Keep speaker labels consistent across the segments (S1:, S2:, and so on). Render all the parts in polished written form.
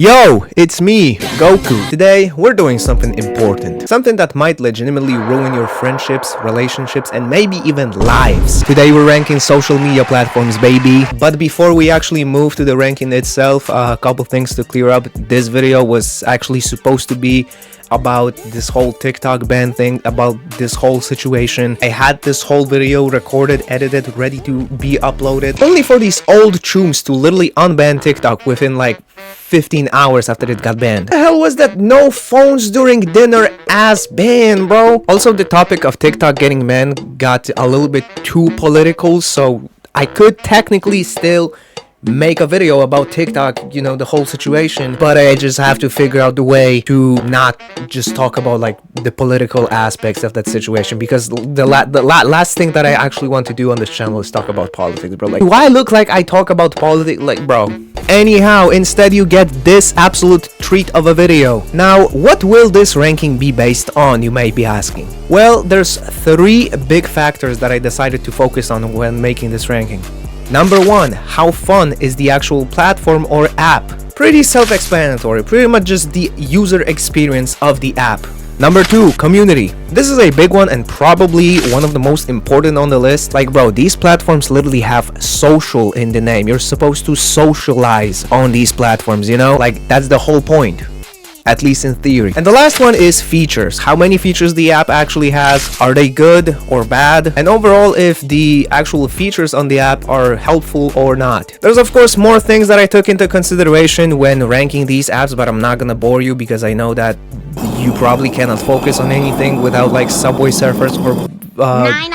S1: Yo, it's me, Goku. Today, we're doing something important. Something that might legitimately ruin your friendships, relationships, and maybe even lives. Today, we're ranking social media platforms, baby. But before we actually move to the ranking itself, a couple things to clear up. This video was actually supposed to be about this whole TikTok ban thing, about this whole situation. I had this whole video recorded, edited, ready to be uploaded, only for these old chooms to literally unban TikTok within like 15 hours after it got banned. The hell was that no phones during dinner ass ban, bro? Also, the topic of TikTok getting banned got a little bit too political, so I could technically still make a video about TikTok, you know, the whole situation, but I just have to figure out the way to not just talk about like the political aspects of that situation, because the last thing that I actually want to do on this channel is talk about politics, bro. Like, do I look like I talk about politics? Like, bro. Anyhow, instead you get this absolute treat of a video. Now, what will this ranking be based on, you may be asking? Well, there's three big factors that I decided to focus on when making this ranking. Number one, how fun is the actual platform or app? Pretty self-explanatory, pretty much just the user experience of the app. Number two, community. This is a big one and probably one of the most important on the list. Like, bro, these platforms literally have social in the name. You're supposed to socialize on these platforms, you know? Like, that's the whole point, at least in theory. And the last one is features. How many features the app actually has? Are they good or bad? And overall, if the actual features on the app are helpful or not. There's of course more things that I took into consideration when ranking these apps, but I'm not gonna bore you because I know that you probably cannot focus on anything without like Subway Surfers or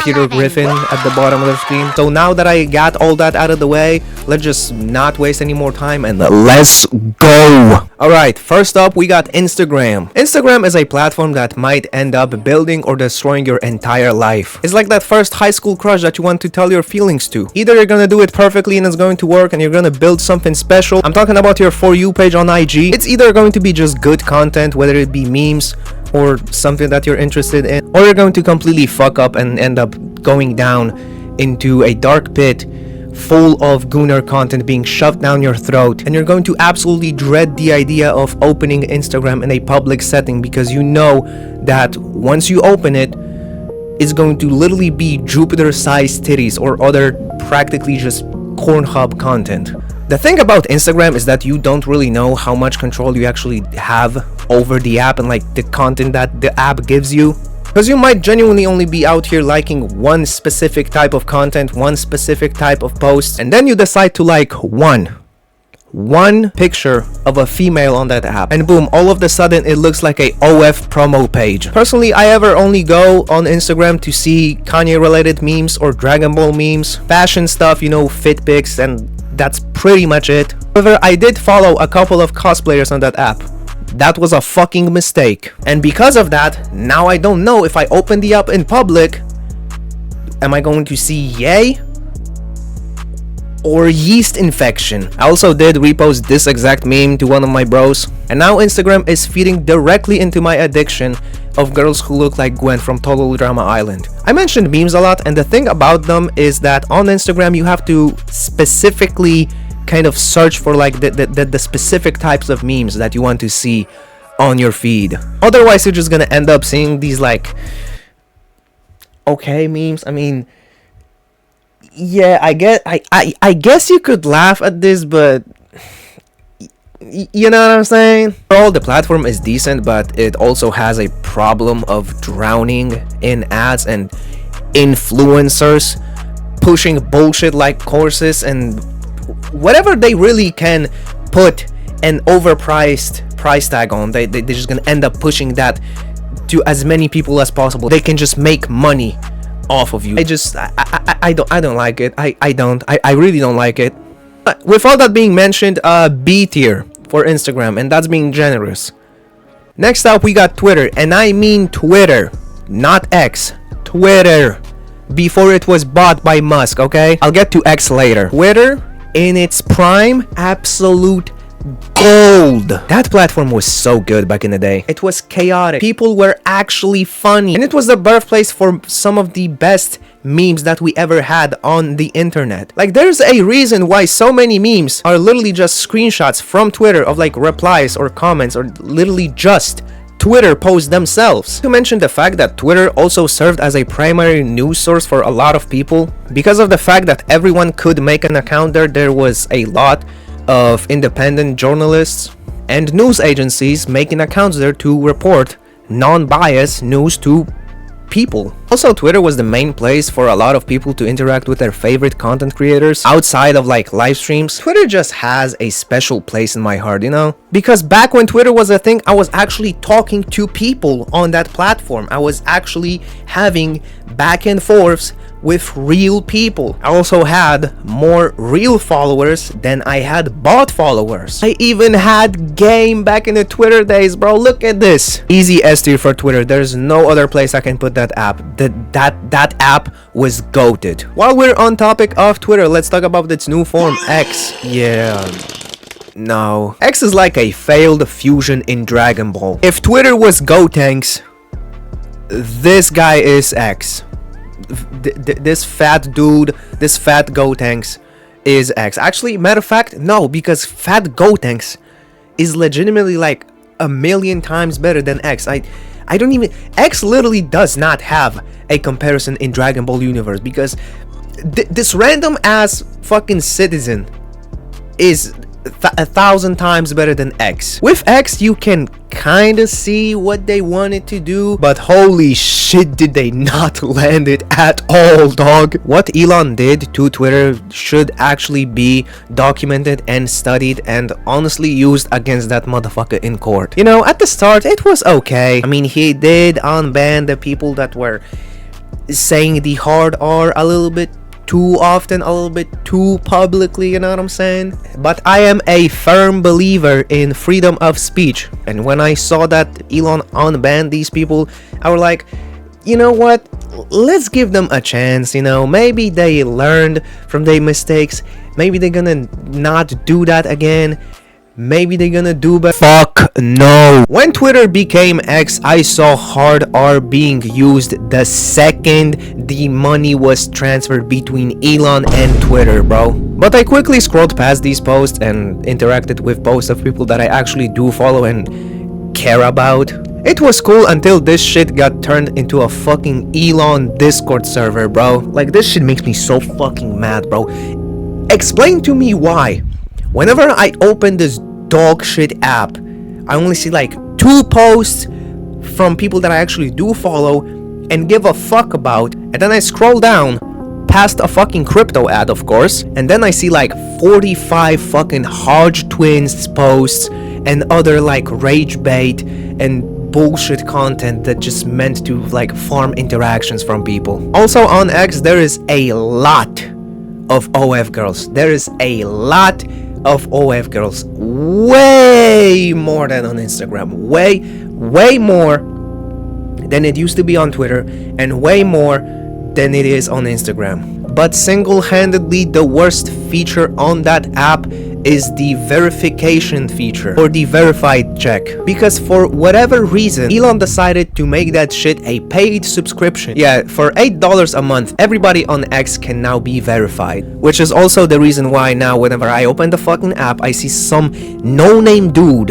S1: Peter Griffin at the bottom of the screen. So now that I got all that out of the way, let's just not waste any more time and let's go. Alright, first up we got Instagram. Instagram is a platform that might end up building or destroying your entire life. It's like that first high school crush that you want to tell your feelings to. Either you're gonna do it perfectly and it's going to work and you're gonna build something special. I'm talking about your For You page on IG. It's either going to be just good content, whether it be memes or something that you're interested in, or you're going to completely fuck up and end up going down into a dark pit full of gooner content being shoved down your throat, and you're going to absolutely dread the idea of opening Instagram in a public setting because you know that once you open it, it's going to literally be Jupiter-sized titties or other practically just Pornhub content. The thing about Instagram is that you don't really know how much control you actually have over the app and like the content that the app gives you. Because you might genuinely only be out here liking one specific type of content, one specific type of post, and then you decide to like one picture of a female on that app, and boom, all of a sudden it looks like a OF promo page. Personally, I ever only go on Instagram to see Kanye related memes or Dragon Ball memes, fashion stuff, you know, fit pics, and that's pretty much it. However, I did follow a couple of cosplayers on that app. That was a fucking mistake. And because of that, now I don't know if I open the app in public, am I going to see yay or yeast infection? I also did repost this exact meme to one of my bros, and now Instagram is feeding directly into my addiction of girls who look like Gwen from Total Drama Island. I mentioned memes a lot, and the thing about them is that on Instagram you have to specifically kind of search for like the specific types of memes that you want to see on your feed. Otherwise, you're just gonna end up seeing these like okay memes. I mean, yeah, I guess you could laugh at this, but you know what I'm saying? Overall, the platform is decent, but it also has a problem of drowning in ads and influencers pushing bullshit like courses and whatever they really can put an overpriced price tag on. They're just gonna end up pushing that to as many people as possible. They can just make money off of you. I don't like it. I really don't like it. But with all that being mentioned, B tier for Instagram, and that's being generous. Next up we got Twitter, and I mean Twitter, not X. Twitter, before it was bought by Musk, okay? I'll get to X later. Twitter in its prime, absolute gold. That platform was so good back in the day. It was chaotic. People were actually funny, and it was the birthplace for some of the best memes that we ever had on the internet. Like, there's a reason why so many memes are literally just screenshots from Twitter of like replies or comments, or literally just Twitter posts themselves. To mention the fact that Twitter also served as a primary news source for a lot of people. Because of the fact that everyone could make an account there was a lot of independent journalists and news agencies making accounts there to report non-biased news to people. Also, Twitter was the main place for a lot of people to interact with their favorite content creators outside of like live streams. Twitter just has a special place in my heart, you know? Because back when Twitter was a thing, I was actually talking to people on that platform. I was actually having back and forths with real people. I also had more real followers than I had bot followers. I even had game back in the Twitter days, bro. Look at this. Easy S tier for Twitter. There's no other place I can put that app. That app was goated. While we're on topic of Twitter, let's talk about its new form, X. Yeah. No. X is like a failed fusion in Dragon Ball. If Twitter was Gotenks, this guy is X. This fat dude, this fat Gotenks is X. Actually, matter of fact, no, because fat Gotenks is legitimately like a million times better than X. I don't even... X literally does not have a comparison in Dragon Ball universe, because this random ass fucking citizen is 1,000 times better than X. With X, you can kind of see what they wanted to do, but holy shit, did they not land it at all, dog. What Elon did to Twitter should actually be documented and studied and honestly used against that motherfucker in court. You know, at the start, it was okay. I mean, he did unban the people that were saying the hard R a little bit too often, a little bit too publicly, you know what I'm saying? But I am a firm believer in freedom of speech, and when I saw that Elon unbanned these people, I was like, you know what, let's give them a chance. You know, maybe they learned from their mistakes, maybe they're gonna not do that again, maybe they're gonna do better. Fuck no. When Twitter became X, I saw hard R being used the second the money was transferred between Elon and Twitter, bro. But I quickly scrolled past these posts and interacted with posts of people that I actually do follow and care about. It was cool until this shit got turned into a fucking Elon Discord server, bro. Like, this shit makes me so fucking mad, bro. Explain to me why. Whenever I open this dog shit app, I only see like 2 posts from people that I actually do follow and give a fuck about, and then I scroll down past a fucking crypto ad, of course, and then I see like 45 fucking Hodge Twins posts and other like rage bait and bullshit content that just meant to like farm interactions from people. Also on X, there is a lot of OF girls. There is a lot of OF girls, way more than on Instagram, way more than it used to be on Twitter, and way more than it is on Instagram. But single-handedly, the worst feature on that app is the verification feature, or the verified check, because for whatever reason Elon decided to make that shit a paid subscription. Yeah, for $8 a month everybody on X can now be verified, which is also the reason why now whenever I open the fucking app I see some no-name dude,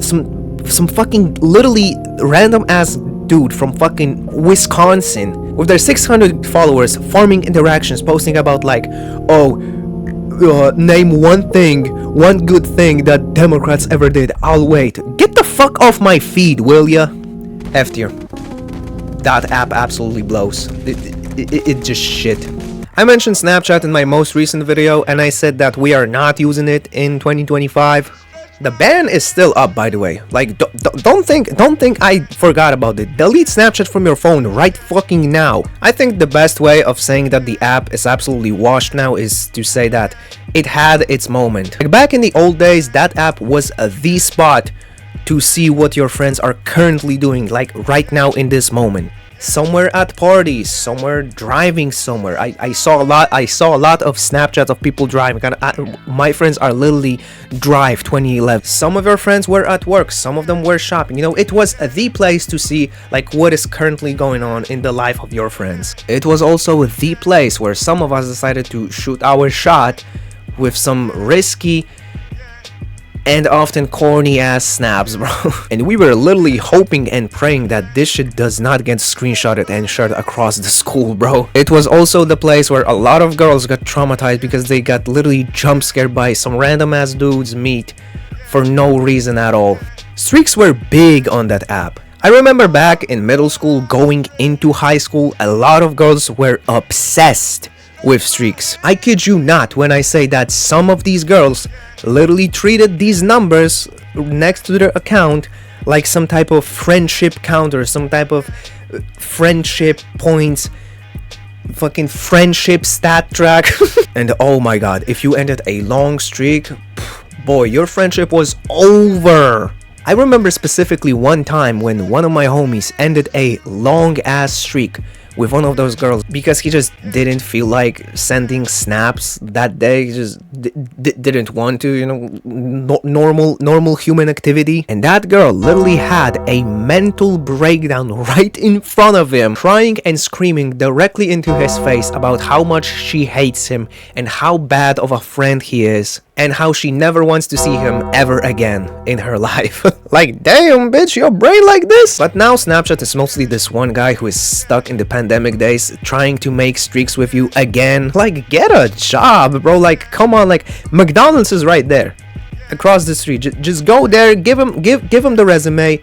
S1: some fucking literally random ass dude from fucking Wisconsin with their 600 followers farming interactions, posting about like, oh, name one good thing that Democrats ever did. I'll wait. Get the fuck off my feed, will ya? F tier. That app absolutely blows. It just shit. I mentioned Snapchat in my most recent video, and I said that we are not using it in 2025. The ban is still up, by the way. Like, don't think I forgot about it. Delete Snapchat from your phone right fucking now. I think the best way of saying that the app is absolutely washed now is to say that it had its moment. Like, back in the old days, that app was the spot to see what your friends are currently doing, like right now in this moment. somewhere at parties, somewhere driving somewhere. I saw a lot of Snapchats of people driving. And my friends are literally Drive 2011. Some of your friends were at work, some of them were shopping. You know, it was the place to see like what is currently going on in the life of your friends. It was also the place where some of us decided to shoot our shot with some risky and often corny ass snaps, bro. And we were literally hoping and praying that this shit does not get screenshotted and shared across the school, bro. It was also the place where a lot of girls got traumatized because they got literally jump scared by some random ass dudes meet for no reason at all. Streaks were big on that app. I remember back in middle school going into high school, a lot of girls were obsessed with streaks. I kid you not when I say that some of these girls literally treated these numbers next to their account like some type of friendship counter, some type of friendship points, fucking friendship stat track. And oh my god, if you ended a long streak, boy, your friendship was over. I remember specifically one time when one of my homies ended a long ass streak with one of those girls because he just didn't feel like sending snaps that day. He just didn't want to, you know, normal human activity. And that girl literally had a mental breakdown right in front of him, crying and screaming directly into his face about how much she hates him and how bad of a friend he is, and how she never wants to see him ever again in her life. Like, damn, bitch, your brain like this? But now Snapchat is mostly this one guy who is stuck in the pandemic days trying to make streaks with you again. Like, get a job, bro. Like, come on, like, McDonald's is right there across the street. Just go there, give him the resume,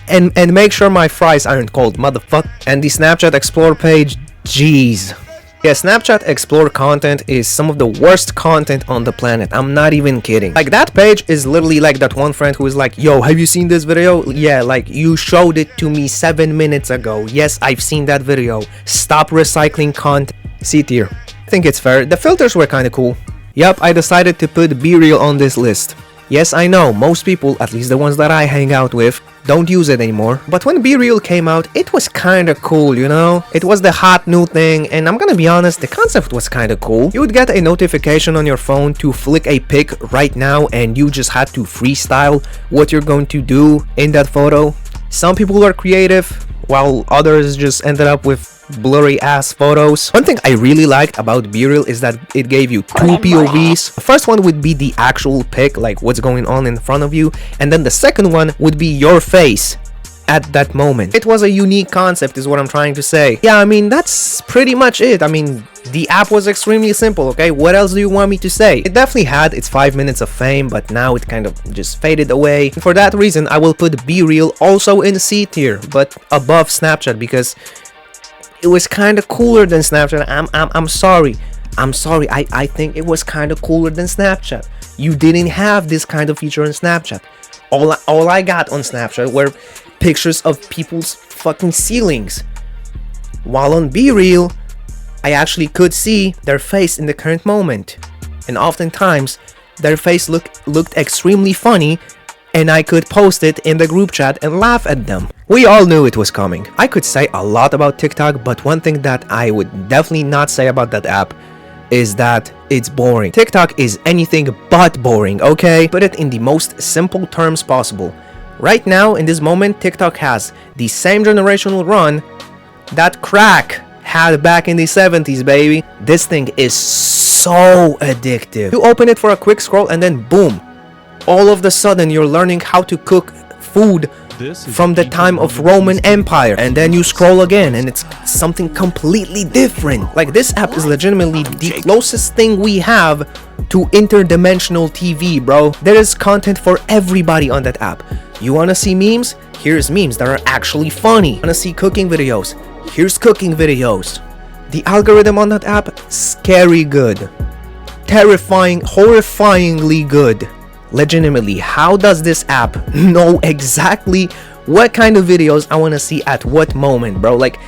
S1: and make sure my fries aren't cold, motherfucker. And the Snapchat Explore page, jeez. Yeah, Snapchat Explore content is some of the worst content on the planet. I'm not even kidding. Like, that page is literally like that one friend who is like, yo, have you seen this video? Yeah, like, you showed it to me 7 minutes ago. Yes, I've seen that video. Stop recycling content. C tier. I think it's fair. The filters were kind of cool. Yup, I decided to put BeReal on this list. Yes, I know, most people, at least the ones that I hang out with, don't use it anymore. But when BeReal came out, it was kinda cool, you know? It was the hot new thing, and I'm gonna be honest, the concept was kinda cool. You would get a notification on your phone to flick a pic right now, and you just had to freestyle what you're going to do in that photo. Some people were creative, while others just ended up with blurry ass photos. One thing I really liked about BeReal is that it gave you two POVs. The first one would be the actual pic, like what's going on in front of you, and then the second one would be your face at that moment. It was a unique concept is what I'm trying to say. Yeah, I mean, that's pretty much it. I mean, the app was extremely simple, okay? What else do you want me to say? It definitely had its 5 minutes of fame, but now it kind of just faded away. And for that reason, I will put BeReal also in C tier, but above Snapchat, because it was kind of cooler than Snapchat. I'm sorry. I think it was kind of cooler than Snapchat. You didn't have this kind of feature on Snapchat. All I got on Snapchat were pictures of people's fucking ceilings. While on BeReal, I actually could see their face in the current moment. And oftentimes, their face looked extremely funny, and I could post it in the group chat and laugh at them. We all knew it was coming. I could say a lot about TikTok, but one thing that I would definitely not say about that app is that it's boring. TikTok is anything but boring, okay? Put it in the most simple terms possible. Right now, in this moment, TikTok has the same generational run that crack had back in the 70s, baby. This thing is so addictive. You open it for a quick scroll and then boom, all of a sudden you're learning how to cook food from the time of Roman Empire, and then you scroll again and it's something completely different. Like, this app is legitimately the closest thing we have to interdimensional TV, bro. There is content for everybody on that app. You wanna see memes? Here's memes that are actually funny. Wanna see cooking videos? Here's cooking videos. The algorithm on that app, scary good. Terrifying, horrifyingly good. Legitimately, how does this app know exactly what kind of videos I want to see at what moment, bro? Like,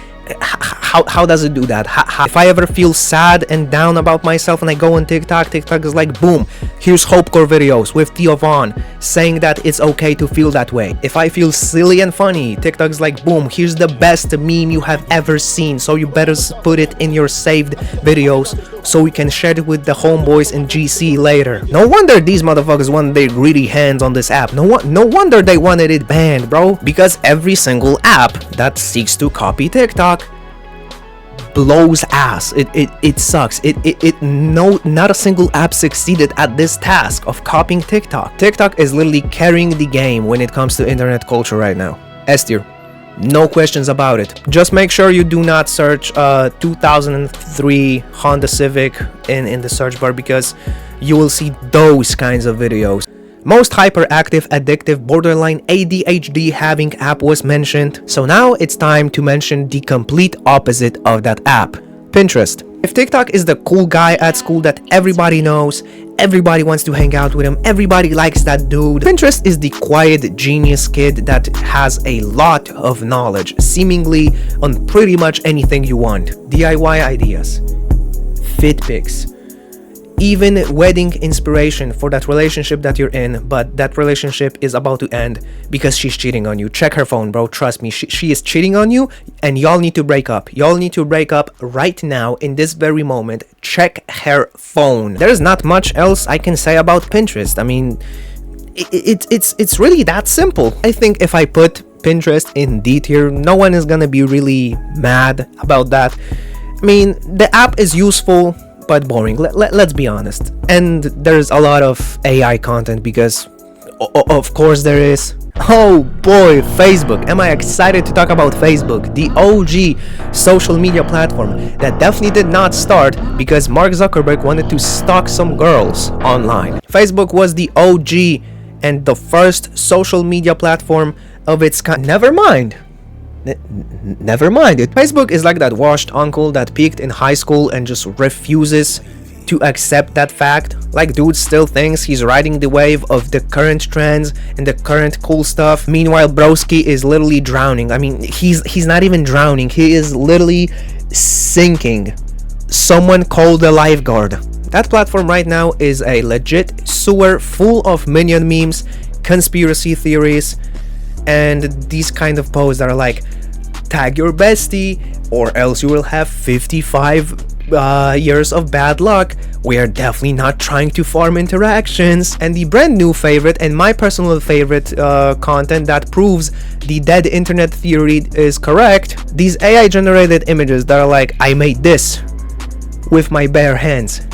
S1: how does it do that? If I ever feel sad and down about myself and I go on TikTok is like, boom, here's Hopecore videos with Theo Vaughn saying that it's okay to feel that way. If I feel silly and funny, TikTok is like, boom, here's the best meme you have ever seen, so you better put it in your saved videos so we can share it with the homeboys in GC later. No wonder these motherfuckers wanted their greedy hands on this app. No wonder they wanted it banned, bro. Because every single app that seeks to copy TikTok blows ass. It sucks. Not a single app succeeded at this task of copying TikTok. TikTok is literally carrying the game when it comes to internet culture right now. S tier. No questions about it. Just make sure you do not search 2003 Honda Civic in the search bar, because you will see those kinds of videos. Most hyperactive, addictive, borderline ADHD having app was mentioned. So now it's time to mention the complete opposite of that app. Pinterest. If TikTok is the cool guy at school that everybody knows, everybody wants to hang out with him, everybody likes that dude, Pinterest is the quiet genius kid that has a lot of knowledge, seemingly on pretty much anything you want. DIY ideas, fit pics, even wedding inspiration for that relationship that you're in, but that relationship is about to end because she's cheating on you. Check her phone, bro. Trust me, she is cheating on you, and y'all need to break up. Y'all need to break up right now in this very moment. Check her phone. There's not much else I can say about Pinterest. I mean, it's really that simple. I think if I put Pinterest in D tier, no one is gonna be really mad about that. I mean, the app is useful but boring. Let's be honest. And there's a lot of AI content, because of course there is. Oh boy, Facebook. Am I excited to talk about Facebook, the OG social media platform that definitely did not start because Mark Zuckerberg wanted to stalk some girls online. Facebook was the OG and the first social media platform of its kind. Never mind. Facebook is like that washed uncle that peaked in high school and just refuses to accept that fact. Like, dude still thinks he's riding the wave of the current trends and the current cool stuff. Meanwhile, broski is literally drowning. I mean, he's not even drowning. He is literally sinking. Someone call the lifeguard. That platform right now is a legit sewer full of minion memes, conspiracy theories, and these kind of posts that are like, tag your bestie or else you will have 55 years of bad luck. We are definitely not trying to farm interactions. And the brand new favorite and my personal favorite content that proves the dead internet theory is correct, these AI generated images that are like, I made this with my bare hands.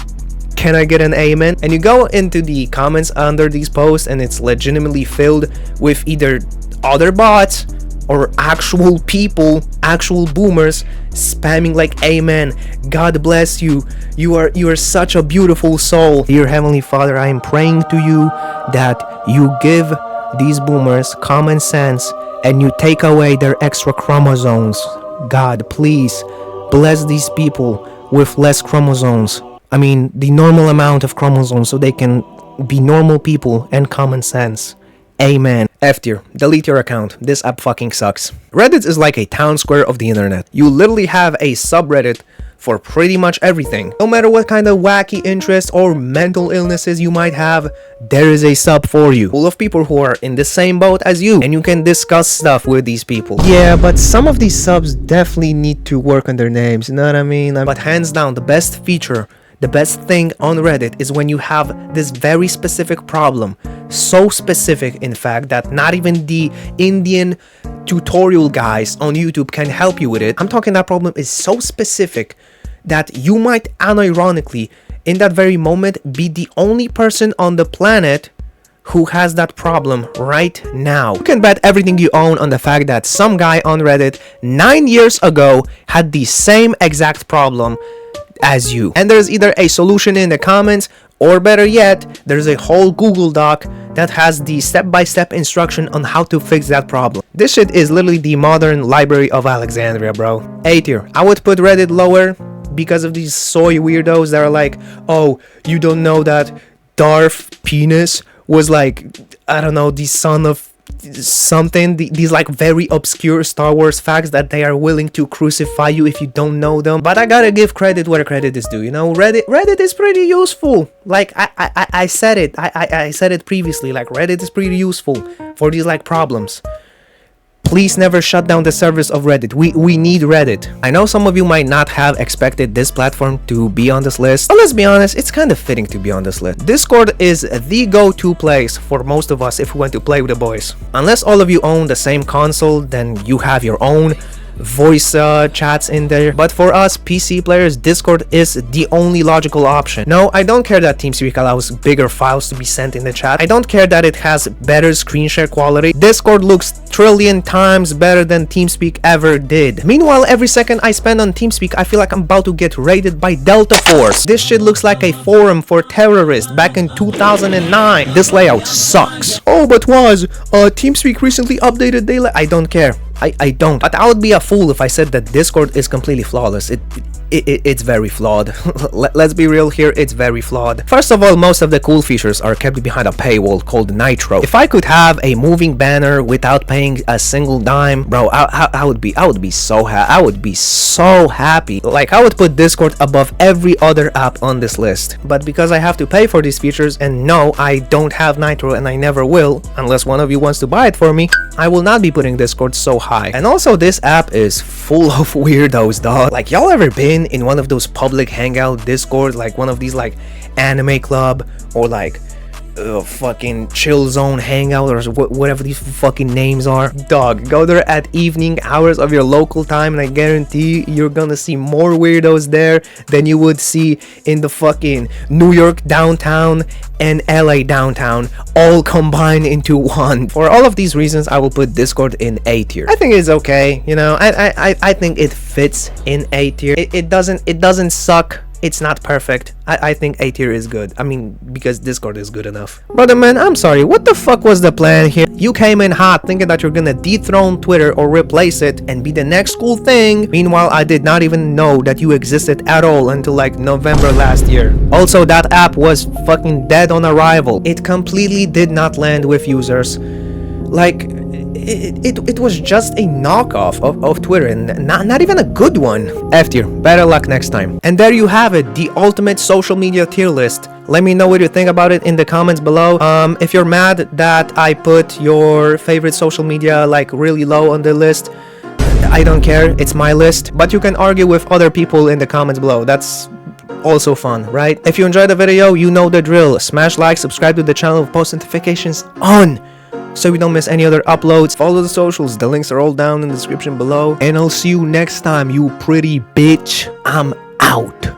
S1: Can I get an amen? And you go into the comments under these posts and it's legitimately filled with either other bots or actual people, actual boomers spamming like, amen, God bless you, you are such a beautiful soul. Dear Heavenly Father, I am praying to you that you give these boomers common sense and you take away their extra chromosomes. God, please bless these people with less chromosomes. I mean, the normal amount of chromosomes, so they can be normal people and common sense. Amen. F tier. Delete your account. This app fucking sucks. Reddit is like a town square of the internet. You literally have a subreddit for pretty much everything. No matter what kind of wacky interests or mental illnesses you might have, there is a sub for you, full of people who are in the same boat as you, and you can discuss stuff with these people. Yeah, but some of these subs definitely need to work on their names, you know what I mean? But hands down, the best feature, the best thing on Reddit is when you have this very specific problem. So specific, in fact, that not even the Indian tutorial guys on YouTube can help you with it. I'm talking that problem is so specific that you might unironically, in that very moment, be the only person on the planet who has that problem right now. You can bet everything you own on the fact that some guy on Reddit 9 years ago had the same exact problem as you. And there's either a solution in the comments, or better yet, there's a whole Google Doc that has the step-by-step instruction on how to fix that problem. This shit is literally the modern Library of Alexandria, bro. A tier. I would put Reddit lower because of these soy weirdos that are like, oh, you don't know that Darth Penis was like, I don't know, the son of something, these like very obscure Star Wars facts that they are willing to crucify you if you don't know them. But I gotta give credit where credit is due, you know. Reddit is pretty useful. Like I said it, I said it previously, like Reddit is pretty useful for these like problems. Please never shut down the service of Reddit. We need Reddit. I know some of you might not have expected this platform to be on this list, but let's be honest, it's kind of fitting to be on this list. Discord is the go-to place for most of us if we want to play with the boys. Unless all of you own the same console, then you have your own voice chats in there. But for us PC players, Discord is the only logical option. No, I don't care that TeamSpeak allows bigger files to be sent in the chat. I don't care that it has better screen share quality. Discord looks trillion times better than TeamSpeak ever did. Meanwhile, every second I spend on TeamSpeak, I feel like I'm about to get raided by Delta Force. This shit looks like a forum for terrorists back in 2009. This layout sucks. Oh, but TeamSpeak recently updated daylight. I don't care. I don't. But I would be a fool if I said that Discord is completely flawless. It's very flawed. Let's be real here, it's very flawed. First of all, most of the cool features are kept behind a paywall called Nitro. If I could have a moving banner without paying a single dime, bro, I would be so happy. Like, I would put Discord above every other app on this list. But because I have to pay for these features, and no, I don't have Nitro and I never will, unless one of you wants to buy it for me, I will not be putting Discord so high. And also, this app is full of weirdos, dog. Like, y'all ever been in one of those public hangout Discord, like one of these like anime club or like fucking chill zone hangout or whatever these fucking names are? Dog, go there at evening hours of your local time and I guarantee you're gonna see more weirdos there than you would see in the fucking New York downtown and LA downtown all combined into one. For all of these reasons, I will put Discord in A tier. I think it's okay, you know. I think it fits in A tier. It doesn't suck. It's not perfect. I think A tier is good. I mean, because Discord is good enough. Brother man, I'm sorry. What the fuck was the plan here? You came in hot thinking that you're gonna dethrone Twitter or replace it and be the next cool thing. Meanwhile, I did not even know that you existed at all until like November last year. Also, that app was fucking dead on arrival. It completely did not land with users. Like, it was just a knockoff of Twitter, and not even a good one. F tier. Better luck next time. And there you have it, the ultimate social media tier list. Let me know what you think about it in the comments below. If you're mad that I put your favorite social media like really low on the list, I don't care. It's my list. But you can argue with other people in the comments below. That's also fun, right? If you enjoyed the video, you know the drill. Smash like, subscribe to the channel with post notifications on, so you don't miss any other uploads. Follow the socials, the links are all down in the description below. And I'll see you next time, you pretty bitch. I'm out.